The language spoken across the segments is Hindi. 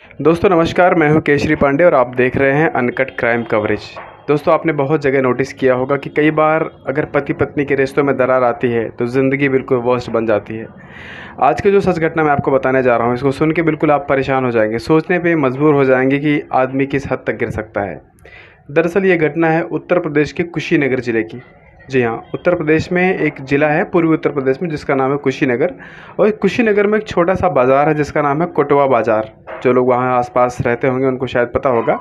दोस्तों नमस्कार, मैं हूं केशरी पांडे और आप देख रहे हैं अनकट क्राइम कवरेज। दोस्तों आपने बहुत जगह नोटिस किया होगा कि कई बार अगर पति पत्नी के रिश्तों में दरार आती है तो ज़िंदगी बिल्कुल वर्स्ट बन जाती है। आज की जो सच घटना मैं आपको बताने जा रहा हूं, इसको सुन के बिल्कुल आप परेशान हो जाएंगे, सोचने पे मजबूर हो जाएंगे कि आदमी किस हद तक गिर सकता है। दरअसल ये घटना है उत्तर प्रदेश के कुशीनगर ज़िले की। जी हाँ, उत्तर प्रदेश में एक ज़िला है पूर्वी उत्तर प्रदेश में जिसका नाम है कुशीनगर। और कुशीनगर में एक छोटा सा बाज़ार है जिसका नाम है कोटवा बाज़ार। जो लोग वहाँ आसपास रहते होंगे उनको शायद पता होगा।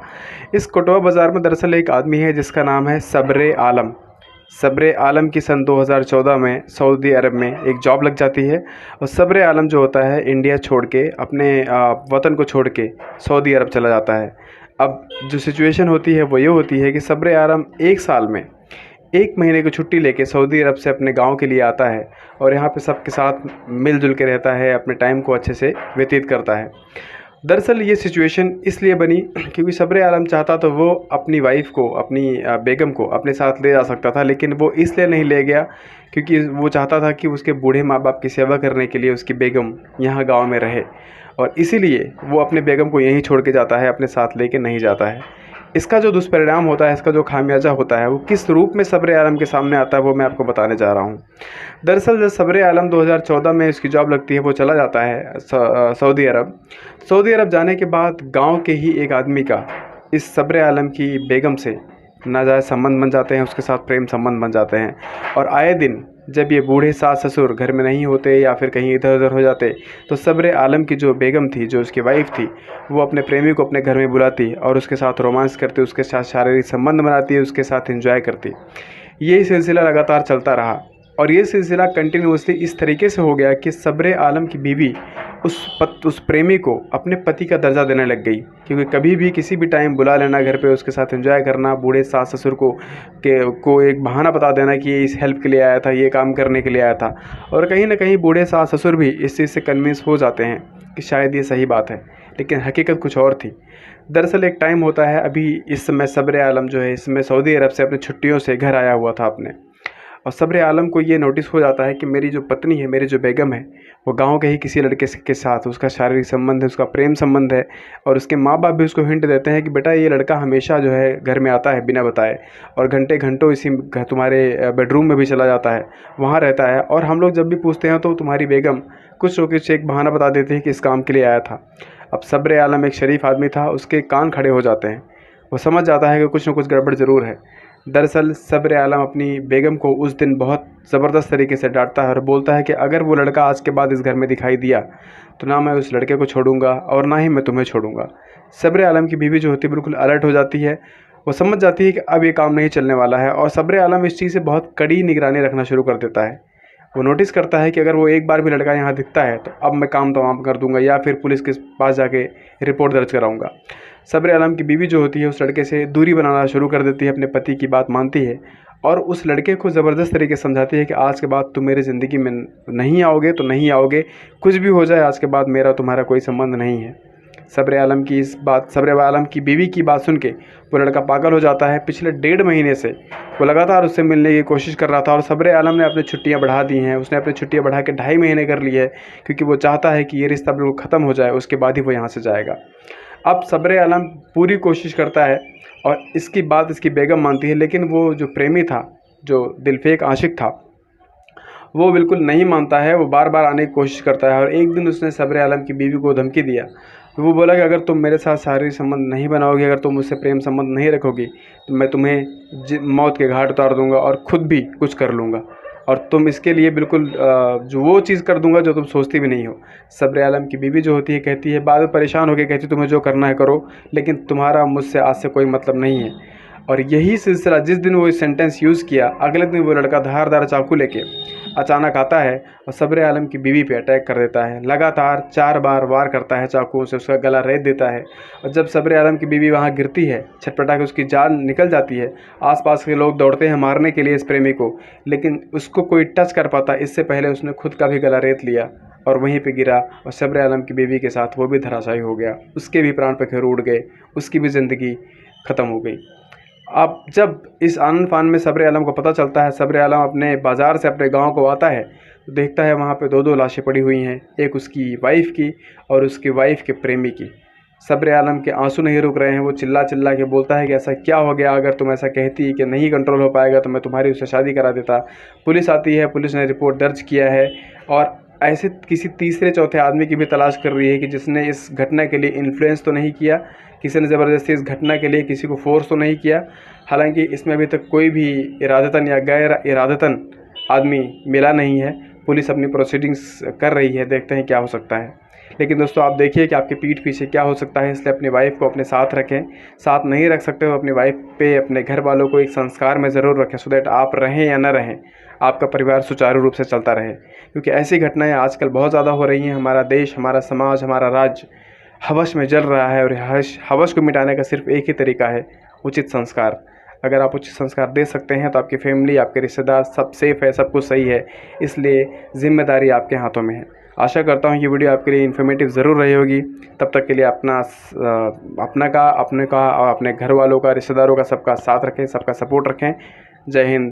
इस कोटवा बाज़ार में दरअसल एक आदमी है जिसका नाम है सब्रे आलम। सब्रे आलम की सन 2014 में सऊदी अरब में एक जॉब लग जाती है। और सब्रे आलम जो होता है इंडिया छोड़ के अपने वतन को छोड़ के सऊदी अरब चला जाता है। अब जो सिचुएशन होती है वो ये होती है कि सब्रे आलम एक साल में 1 महीने की छुट्टी लेके सऊदी अरब से अपने गांव के लिए आता है और यहाँ पे सबके साथ मिलजुल के रहता है, अपने टाइम को अच्छे से व्यतीत करता है। दरअसल ये सिचुएशन इसलिए बनी क्योंकि सब्रे आलम चाहता तो वो अपनी वाइफ़ को, अपनी बेगम को अपने साथ ले जा सकता था, लेकिन वो इसलिए नहीं ले गया क्योंकि वो चाहता था कि उसके बूढ़े माँ बाप की सेवा करने के लिए उसकी बेगम यहाँ गांव में रहे। और इसीलिए वो अपने बेगम को यहीं छोड़ के जाता है, अपने साथ लेके नहीं जाता है। इसका जो दुष्परिणाम होता है, इसका जो खामियाजा होता है, वो किस रूप में सब्रे आलम के सामने आता है वो मैं आपको बताने जा रहा हूँ। दरअसल जब सब्रे आलम 2014 में इसकी जॉब लगती है, वो चला जाता है सऊदी अरब। सऊदी अरब जाने के बाद गांव के ही एक आदमी का इस सब्रे आलम की बेगम से नाजायज़ संबंध बन जाते हैं, उसके साथ प्रेम संबंध बन जाते हैं। और आए दिन जब ये बूढ़े सास ससुर घर में नहीं होते या फिर कहीं इधर उधर हो जाते तो सब्रे आलम की जो बेगम थी, जो उसकी वाइफ़ थी, वो अपने प्रेमी को अपने घर में बुलाती और उसके साथ रोमांस करती, उसके साथ शारीरिक संबंध बनाती है, उसके साथ एंजॉय करती। यही सिलसिला लगातार चलता रहा और ये सिलसिला कंटिन्यूअसली इस तरीके से हो गया कि सब्रे आलम की बीवी उस प्रेमी को अपने पति का दर्जा देने लग गई, क्योंकि कभी भी किसी भी टाइम बुला लेना घर पे, उसके साथ एंजॉय करना, बूढ़े सास ससुर को एक बहाना बता देना कि ये इस हेल्प के लिए आया था, ये काम करने के लिए आया था। और कहीं ना कहीं बूढ़े सास ससुर भी इस चीज़ से कन्विंस हो जाते हैं कि शायद ये सही बात है, लेकिन हकीकत कुछ और थी। दरअसल एक टाइम होता है, अभी इस समय सब्रे आलम जो है इसमें सऊदी अरब से अपनी छुट्टियों से घर आया हुआ था अपने। और सब्रे आलम को ये नोटिस हो जाता है कि मेरी जो पत्नी है, मेरी जो बेगम है, वो गांव के ही किसी लड़के के साथ उसका शारीरिक संबंध है, उसका प्रेम संबंध है। और उसके माँ बाप भी उसको हिंट देते हैं कि बेटा ये लड़का हमेशा जो है घर में आता है बिना बताए और घंटे घंटों इसी तुम्हारे बेडरूम में भी चला जाता है, वहाँ रहता है। और हम लोग जब भी पूछते हैं तो तुम्हारी बेगम कुछ न कुछ एक बहाना बता देती है कि इस काम के लिए आया था। अब सब्रे आलम एक शरीफ आदमी था, उसके कान खड़े हो जाते हैं, वो समझ जाता है कि कुछ न कुछ गड़बड़ ज़रूर है। दरअसल सब्रे आलम अपनी बेगम को उस दिन बहुत ज़बरदस्त तरीके से डांटता है और बोलता है कि अगर वो लड़का आज के बाद इस घर में दिखाई दिया तो ना मैं उस लड़के को छोड़ूंगा और ना ही मैं तुम्हें छोड़ूंगा। सब्रे आलम की बीवी जो होती है बिल्कुल अलर्ट हो जाती है, वो समझ जाती है कि अब ये काम नहीं चलने वाला है। और सब्रे आलम इस चीज़ से बहुत कड़ी निगरानी रखना शुरू कर देता है। वो नोटिस करता है कि अगर वो एक बार भी लड़का यहाँ दिखता है तो अब मैं काम तमाम कर दूंगा या फिर पुलिस के पास जाके रिपोर्ट दर्ज कराऊंगा। सब्रे आलम की बीवी जो होती है उस लड़के से दूरी बनाना शुरू कर देती है, अपने पति की बात मानती है और उस लड़के को ज़बरदस्त तरीके से समझाती है कि आज के बाद तुम मेरी ज़िंदगी में नहीं आओगे तो नहीं आओगे, कुछ भी हो जाए आज के बाद मेरा तुम्हारा कोई संबंध नहीं है। सब्रे आलम की बीवी की बात सुन के वो लड़का पागल हो जाता है। पिछले 1.5 महीने से वो लगातार उससे मिलने की कोशिश कर रहा था और सब्रे आलम ने अपनी छुट्टियां बढ़ा दी हैं। उसने अपनी छुट्टियां बढ़ा के 2.5 महीने कर ली है, क्योंकि वो चाहता है कि ये रिश्ता बिल्कुल ख़त्म हो जाए, उसके बाद ही वो यहाँ से जाएगा। अब सब्रे आलम पूरी कोशिश करता है और इसकी बात इसकी बेगम मानती है, लेकिन वो जो प्रेमी था, जो दिलफेक आशिक था, वो बिल्कुल नहीं मानता है। वो बार बार आने की कोशिश करता है और एक दिन उसने सब्रे आलम की बीवी को धमकी दिया। वो बोला कि अगर तुम मेरे साथ शारीरिक संबंध नहीं बनाओगी, अगर तुम मुझसे प्रेम संबंध नहीं रखोगी तो मैं तुम्हें मौत के घाट उतार दूंगा और ख़ुद भी कुछ कर लूँगा और तुम इसके लिए बिल्कुल जो वो चीज़ कर दूंगा जो तुम सोचती भी नहीं हो। सब्रे आलम की बीवी जो होती है कहती है, बाद में परेशान होकर कहती है तुम्हें जो करना है करो, लेकिन तुम्हारा मुझसे आज से कोई मतलब नहीं है। और यही सिलसिला, जिस दिन वो सेंटेंस यूज़ किया, अगले दिन वो लड़का धारदार चाकू लेके अचानक आता है और सब्रे आलम की बीवी पे अटैक कर देता है। लगातार 4 बार वार करता है चाकू से, उसका गला रेत देता है। और जब सब्रे आलम की बीवी वहाँ गिरती है, छटपटा के उसकी जान निकल जाती है, आसपास के लोग दौड़ते हैं मारने के लिए इस प्रेमी को, लेकिन उसको कोई टच कर पाता इससे पहले उसने खुद का भी गला रेत लिया और वहीं पे गिरा और सब्रे आलम की बीवी के साथ वो भी धराशायी हो गया। उसके भी प्राण पखेरु उड़ गए, उसकी भी ज़िंदगी ख़त्म हो गई। अब जब इस आनन फान में सब्रे आलम को पता चलता है, सब्रे आलम अपने बाज़ार से अपने गांव को आता है तो देखता है वहाँ पे 2 लाशें पड़ी हुई हैं, एक उसकी वाइफ़ की और उसकी वाइफ़ के प्रेमी की। सब्र आलम के आंसू नहीं रुक रहे हैं। वो चिल्ला चिल्ला के बोलता है कि ऐसा क्या हो गया, अगर तुम ऐसा कहती कि नहीं कंट्रोल हो पाएगा तो मैं तुम्हारी उससे शादी करा देता। पुलिस आती है, पुलिस ने रिपोर्ट दर्ज किया है और ऐसे किसी तीसरे चौथे आदमी की भी तलाश कर रही है कि जिसने इस घटना के लिए इन्फ्लुएंस तो नहीं किया, किसी ने ज़बरदस्ती इस घटना के लिए किसी को फोर्स तो नहीं किया। हालांकि इसमें अभी तक कोई भी इरादतन या गैर इरादतन आदमी मिला नहीं है। पुलिस अपनी प्रोसीडिंग्स कर रही है, देखते हैं क्या हो सकता है। लेकिन दोस्तों आप देखिए कि आपके पीठ पीछे क्या हो सकता है, इसलिए अपनी वाइफ को अपने साथ रखें। साथ नहीं रख सकते हो अपनी वाइफ पे अपने घर वालों को एक संस्कार में ज़रूर रखें, सो दैट आप रहें या ना रहें, आपका परिवार सुचारू रूप से चलता रहे। क्योंकि ऐसी घटनाएं आजकल बहुत ज़्यादा हो रही हैं। हमारा देश, हमारा समाज, हमारा राज्य हवस में जल रहा है और हवस को मिटाने का सिर्फ एक ही तरीका है, उचित संस्कार। अगर आप उचित संस्कार दे सकते हैं तो आपकी फैमिली, आपके रिश्तेदार सब सेफ़ है, सब कुछ सही है। इसलिए ज़िम्मेदारी आपके हाथों में है। आशा करता हूँ ये वीडियो आपके लिए इन्फॉर्मेटिव ज़रूर रही होगी। तब तक के लिए अपने का और अपने घर वालों का, रिश्तेदारों का सबका साथ रखें, सबका सपोर्ट रखें। जय हिंद।